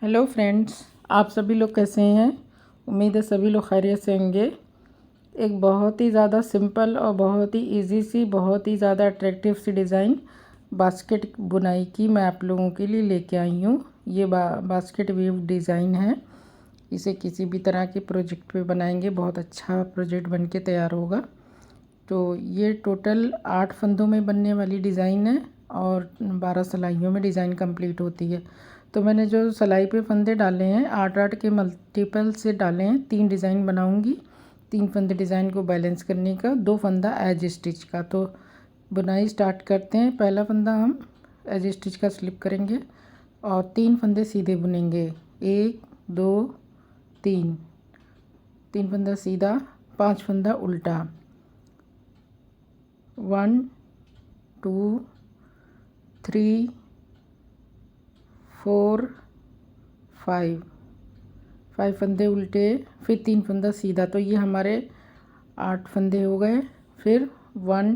Hello friends, आप सभी लोग कैसे हैं। उम्मीद है सभी लोग खैरियत से होंगे। एक बहुत ही ज़्यादा सिंपल और बहुत ही इजी सी, बहुत ही ज़्यादा अट्रैक्टिव सी डिज़ाइन बास्केट बुनाई की मैं आप लोगों के लिए लेके आई हूँ। ये बास्केट वीव डिज़ाइन है। इसे किसी भी तरह के प्रोजेक्ट पे बनाएंगे, बहुत अच्छा प्रोजेक्ट बन के तैयार होगा। तो ये टोटल 8 फंदों में बनने वाली डिज़ाइन है और 12 सिलाइयों में डिज़ाइन कंप्लीट होती है। तो मैंने जो सिलाई पे फंदे डाले हैं 8-8 के मल्टीपल से डाले हैं। 3 डिज़ाइन बनाऊंगी, 3 फंदे डिज़ाइन को बैलेंस करने का, 2 फंदा एज स्टिच का। तो बुनाई स्टार्ट करते हैं। पहला फंदा हम एज स्टिच का स्लिप करेंगे और 3 फंदे सीधे बुनेंगे। 1 2 3, 3 फंदा सीधा, 5 फंदा उल्टा। 1 2 3 4 5 फंदे उल्टे, फिर 3 फंदा सीधा। तो ये हमारे 8 फंदे हो गए। फिर 1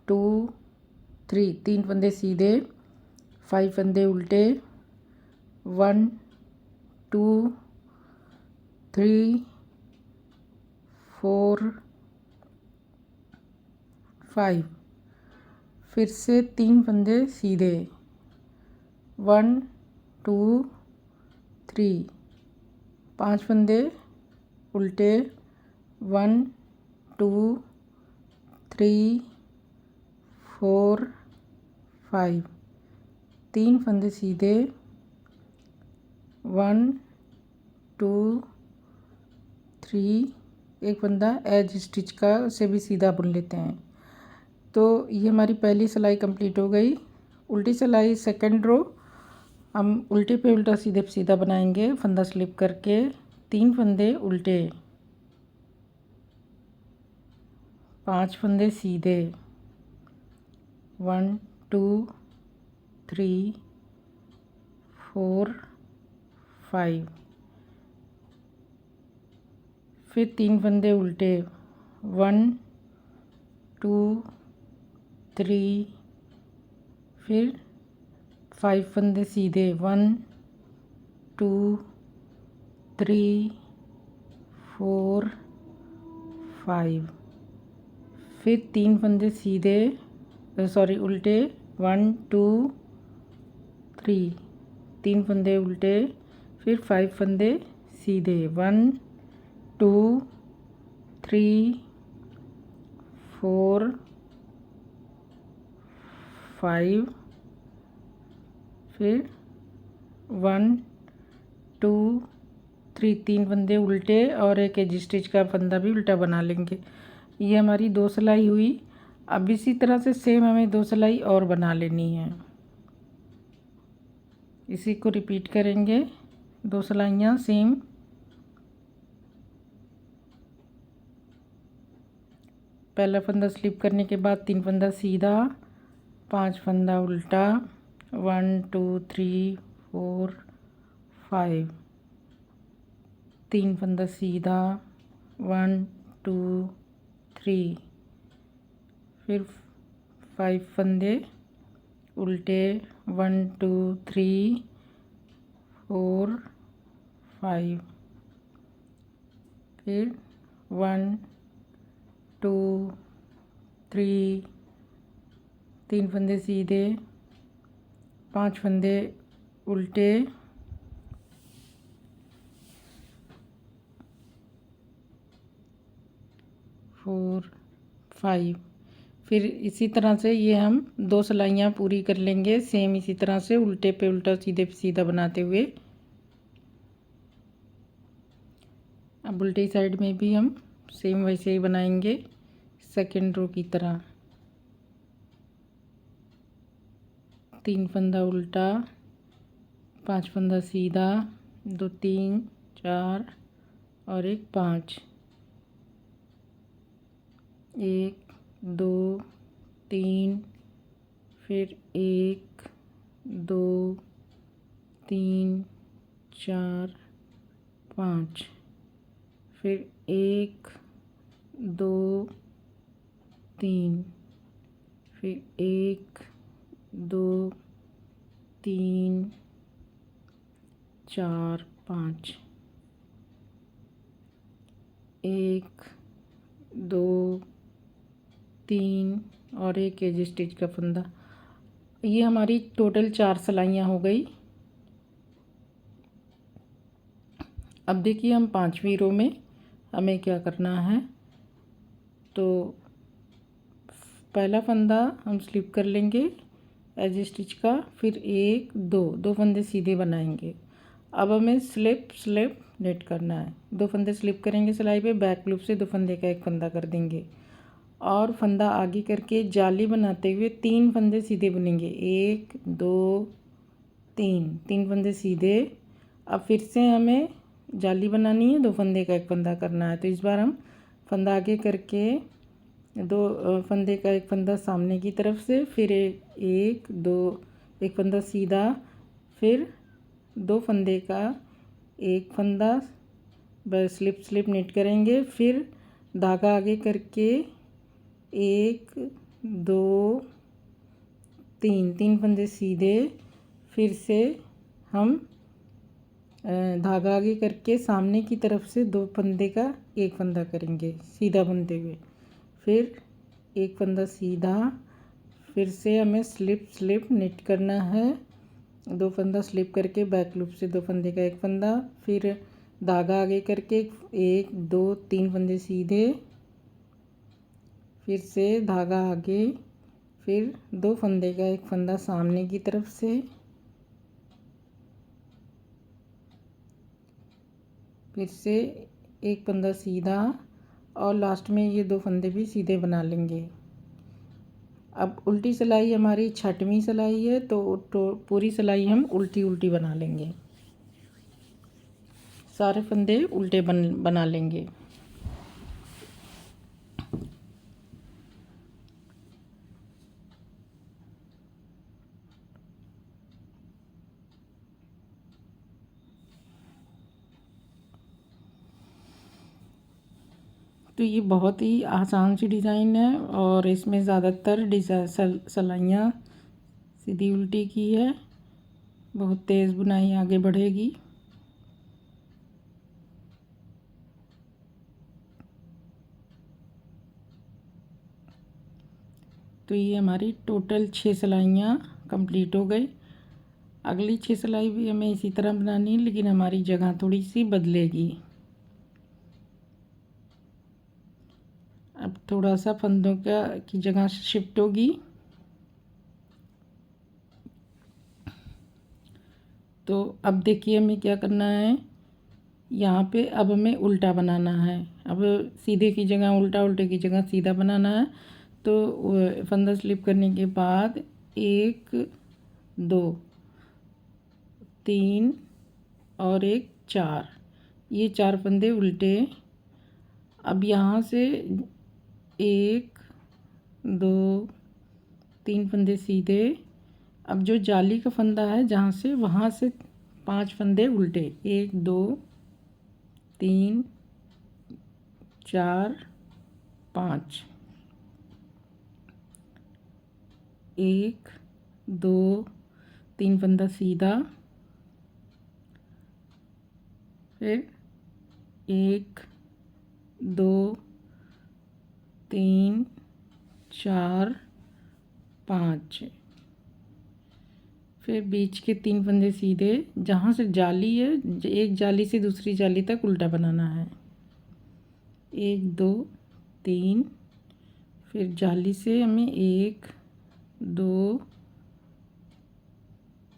2 3, 3 फंदे सीधे, 5 फंदे उल्टे। 1 2 3 4 5, फिर से 3 फंदे सीधे। 1 2 3, 5 फंदे उल्टे। 1 2 3 4 5, 3 फंदे सीधे। 1 2 3, एक फंदा एज स्टिच का से भी सीधा बुन लेते हैं। तो ये हमारी पहली सिलाई कंप्लीट हो गई। उल्टी सिलाई सेकंड रो हम उल्टे पे उल्टा सीधे पे सीधा बनाएंगे, फंदा स्लिप करके। 3 फंदे उल्टे, 5 फंदे सीधे। 1 2 3 4 5, फिर 3 फंदे उल्टे। 1 2 3, फिर 5 फंदे सीधे। 1 2 3 4 5, फिर 3 फंदे सीधे, सॉरी उल्टे। 1 2 3, 3 फंदे उल्टे, फिर 5 फंदे सीधे। 1 2 3 4 5, फिर 1 2 3, 3 फंदे उल्टे और एक एज स्टिच का फंदा भी उल्टा बना लेंगे। ये हमारी 2 सिलाई हुई। अब इसी तरह से सेम हमें 2 सिलाई और बना लेनी है। इसी को रिपीट करेंगे, 2 सिलाइयाँ सेम। पहला फंदा स्लिप करने के बाद 3 फंदा सीधा, 5 फंदा उल्टा। 1 2 3 4 5, 3 फंदा सीधा। 1 2 3, फिर 5 फंदे उल्टे। 1 2 3 4 5, फिर 1 2 3, 3 फंदे सीधे, 5 फंदे उल्टे। 4 5, फिर इसी तरह से ये हम 2 सिलाइयाँ पूरी कर लेंगे सेम इसी तरह से, उल्टे पे उल्टा सीधे पे सीधा बनाते हुए। अब उल्टी साइड में भी हम सेम वैसे ही बनाएंगे, सेकंड रो की तरह। 3 फंदा उल्टा, 5 फंदा सीधा, 2 3 4 और एक 5। 1 2 3, फिर 1 2 3 4 5, फिर 1 2 3, फिर 1 2 3 4 5, 1 2 3 और एक एज स्टिच का फंदा। ये हमारी टोटल 4 सिलाइयाँ हो गई। अब देखिए हम 5वीं रो में हमें क्या करना है। तो पहला फंदा हम स्लिप कर लेंगे एज स्टिच का, फिर 1 2 फंदे सीधे बनाएंगे। अब हमें स्लिप स्लिप नेट करना है। 2 फंदे स्लिप करेंगे सिलाई पे, बैक लूप से 2 फंदे का एक फंदा कर देंगे और फंदा आगे करके जाली बनाते हुए 3 फंदे सीधे बनेंगे। 1 2 3 फंदे सीधे। अब फिर से हमें जाली बनानी है, 2 फंदे का एक फंदा करना है। तो इस बार हम फंदा आगे करके 2 फंदे का एक फंदा सामने की तरफ से, फिर 1 2 एक फंदा सीधा, फिर 2 फंदे का एक फंदा, बस स्लिप स्लिप नेट करेंगे। फिर धागा आगे करके 1 2 3 फंदे सीधे, फिर से हम धागा आगे करके सामने की तरफ से 2 फंदे का एक फंदा करेंगे सीधा बनते हुए, फिर एक फंदा सीधा, फिर से हमें स्लिप स्लिप नेट करना है। 2 फंदा स्लिप करके बैक लूप से 2 फंदे का एक फंदा, फिर धागा आगे करके 1 2 3 फंदे सीधे, फिर से धागा आगे, फिर 2 फंदे का एक फंदा सामने की तरफ से, फिर से एक फंदा सीधा और लास्ट में ये 2 फंदे भी सीधे बना लेंगे। अब उल्टी सिलाई हमारी 6वीं सिलाई है, तो पूरी सिलाई हम उल्टी उल्टी बना लेंगे, सारे फंदे उल्टे बना लेंगे। तो ये बहुत ही आसान सी डिज़ाइन है और इसमें ज़्यादातर सिलाइयाँ सीधी उल्टी की है। बहुत तेज़ बुनाई आगे बढ़ेगी। तो ये हमारी टोटल 6 सिलाइयाँ कंप्लीट हो गई। अगली 6 सिलाई भी हमें इसी तरह बनानी है, लेकिन हमारी जगह थोड़ी सी बदलेगी। अब थोड़ा सा फंदों की जगह शिफ्ट होगी। तो अब देखिए हमें क्या करना है। यहाँ पे अब हमें उल्टा बनाना है। अब सीधे की जगह उल्टा, उल्टे की जगह सीधा बनाना है। तो फंदा स्लिप करने के बाद 1 2 3 और एक 4, ये 4 फंदे उल्टे। अब यहाँ से 1 2 3 फंदे सीधे। अब जो जाली का फंदा है जहाँ से, वहाँ से 5 फंदे उल्टे। 1 2 3 4 5, 1 2 3 फंदा सीधा, फिर 1 2 3 4 5, फिर बीच के 3 फंदे सीधे। जहाँ से जाली है, एक जाली से दूसरी जाली तक उल्टा बनाना है। 1 2 3, फिर जाली से हमें 1 2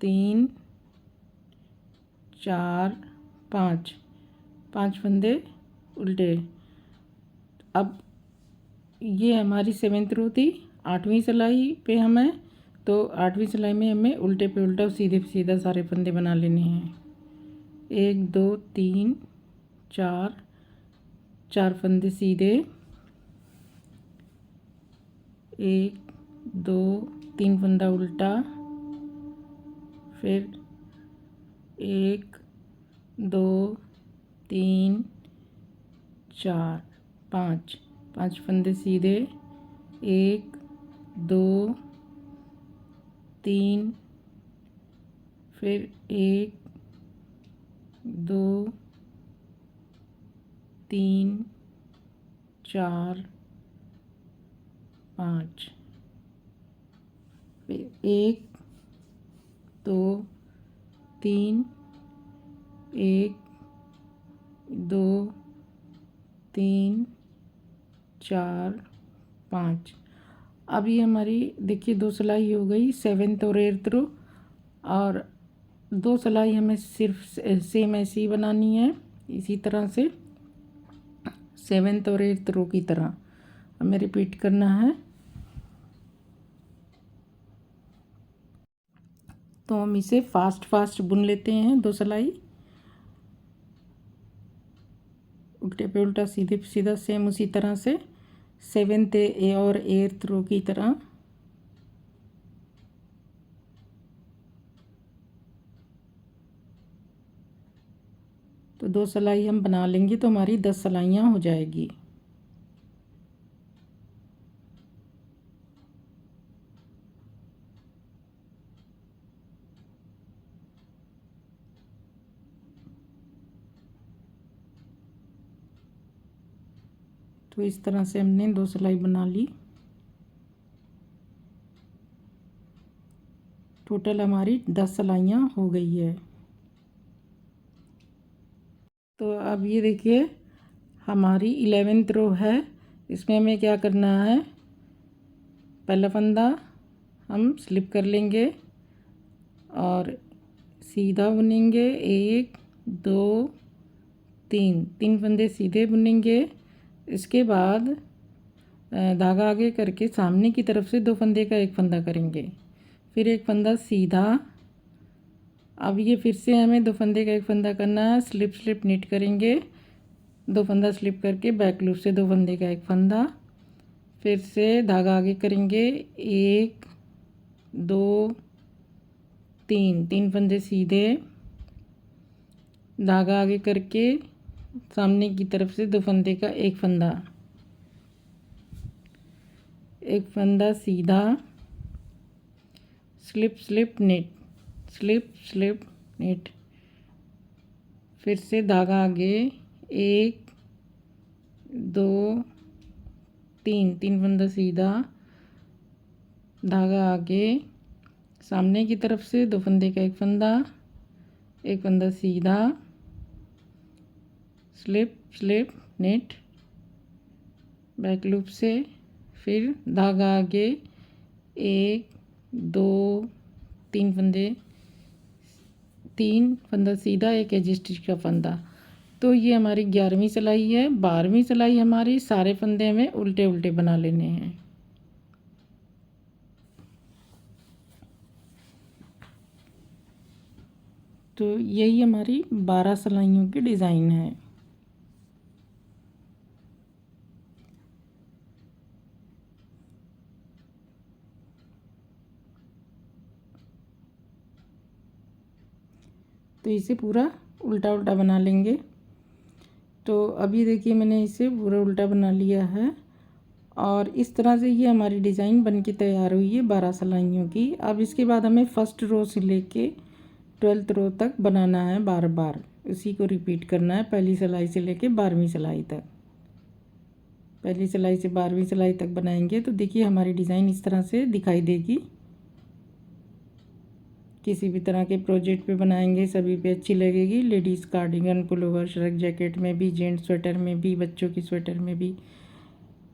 3 4 5, 5 फंदे उल्टे। अब ये हमारी 7th रो थी। 8वीं सिलाई पे हमें, तो 8वीं सिलाई में हमें उल्टे पे उल्टा और सीधे पे सीधा सारे फंदे बना लेने हैं। 1 2 3 4, 4 फंदे सीधे, 1 2 3 फंदा उल्टा, फिर 1 2 3 4 5, 5 फंदे सीधे, 1 2 3, फिर 1 2 3 4 5, फिर 1 2 3, 1 2 3 4 5। अब ये हमारी देखिए 2 सिलाई हो गई 7th और 8th रो, और 2 सिलाई हमें सिर्फ सेम ऐसी ही बनानी है, इसी तरह से 7th और 8th रो की तरह हमें रिपीट करना है। तो हम इसे फास्ट बुन लेते हैं 2 सिलाई, उल्टे पे उल्टा सीधे पे सीधा, सेम उसी तरह से 7th और 8th रो की तरह। तो 2 सिलाई हम बना लेंगे तो हमारी 10 सिलाइयाँ हो जाएगी। तो इस तरह से हमने 2 सिलाई बना ली। टोटल हमारी 10 सिलाइयाँ हो गई है। तो अब ये देखिए हमारी 11th रो है, इसमें हमें क्या करना है, पहला फंदा हम स्लिप कर लेंगे और सीधा बुनेंगे, 1 2 3, 3 फंदे सीधे बुनेंगे। इसके बाद धागा आगे करके सामने की तरफ से 2 फंदे का 1 फंदा करेंगे, फिर 1 फंदा सीधा। अब ये फिर से हमें 2 फंदे का 1 फंदा करना है, स्लिप नीट करेंगे, 2 फंदा स्लिप करके बैक लूप से 2 फंदे का 1 फंदा, फिर से धागा आगे करेंगे, 1 2 3, 3 फंदे सीधे, धागा आगे करके सामने की तरफ से 2 फंदे का 1 फंदा, 1 फंदा सीधा, स्लिप नीट, स्लिप नीट, फिर से धागा आगे, 1 2 3, 3 फंदा सीधा, धागा आगे सामने की तरफ से 2 फंदे का 1 फंदा, 1 फंदा सीधा, स्लिप नीट, बैक लूप से, फिर धागा आगे, 1 2 3 फंदे, 3 फंदा सीधा, 1 एज स्टिच का फंदा। तो ये हमारी 11वीं सिलाई है। 12वीं सिलाई हमारी सारे फंदे हमें उल्टे उल्टे बना लेने हैं। तो यही हमारी 12 सिलाइयों की डिज़ाइन है। तो इसे पूरा उल्टा उल्टा बना लेंगे। तो अभी देखिए मैंने इसे पूरा उल्टा बना लिया है और इस तरह से ये हमारी डिज़ाइन बन के तैयार हुई है 12 सिलाइयों की। अब इसके बाद हमें फर्स्ट रो से लेके 12th रो तक बनाना है, बार बार इसी को रिपीट करना है, पहली सिलाई से लेके 12वीं सिलाई तक। पहली सिलाई से 12वीं सिलाई तक बनाएंगे तो देखिए हमारी डिज़ाइन इस तरह से दिखाई देगी। किसी भी तरह के प्रोजेक्ट पे बनाएंगे सभी पे अच्छी लगेगी। Ladies cardigan, pullover, shrug jacket में भी, जेंट्स स्वेटर में भी, बच्चों की स्वेटर में भी,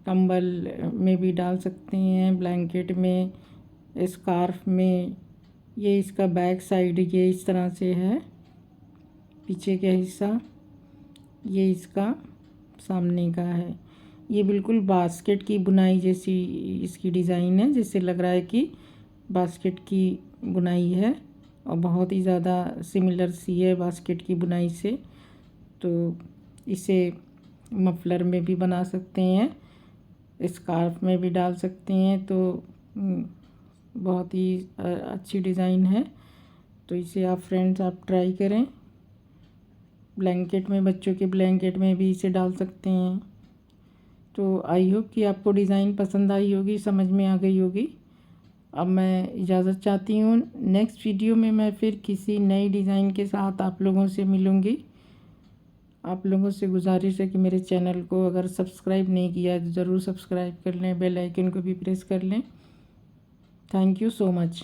कंबल में भी डाल सकते हैं, ब्लैंकेट में, स्कार्फ में। ये इसका बैक साइड ये इस तरह से है, पीछे का हिस्सा ये इसका सामने का है। ये बिल्कुल बास्केट की बुनाई जैसी इसकी डिज़ाइन है, जिससे लग रहा है कि बास्केट की बुनाई है और बहुत ही ज़्यादा सिमिलर सी है बास्केट की बुनाई से। तो इसे मफलर में भी बना सकते हैं, स्कार्फ में भी डाल सकते हैं। तो बहुत ही अच्छी डिज़ाइन है। तो इसे आप फ्रेंड्स आप ट्राई करें। ब्लैंकेट में, बच्चों के ब्लैंकेट में भी इसे डाल सकते हैं। तो आई होप कि आपको डिज़ाइन पसंद आई होगी, समझ में आ गई होगी। अब मैं इजाज़त चाहती हूँ। नेक्स्ट वीडियो में मैं फिर किसी नई डिज़ाइन के साथ आप लोगों से मिलूँगी। आप लोगों से गुजारिश है कि मेरे चैनल को अगर सब्सक्राइब नहीं किया तो ज़रूर सब्सक्राइब कर लें, बेल आइकन को भी प्रेस कर लें। Thank you so much.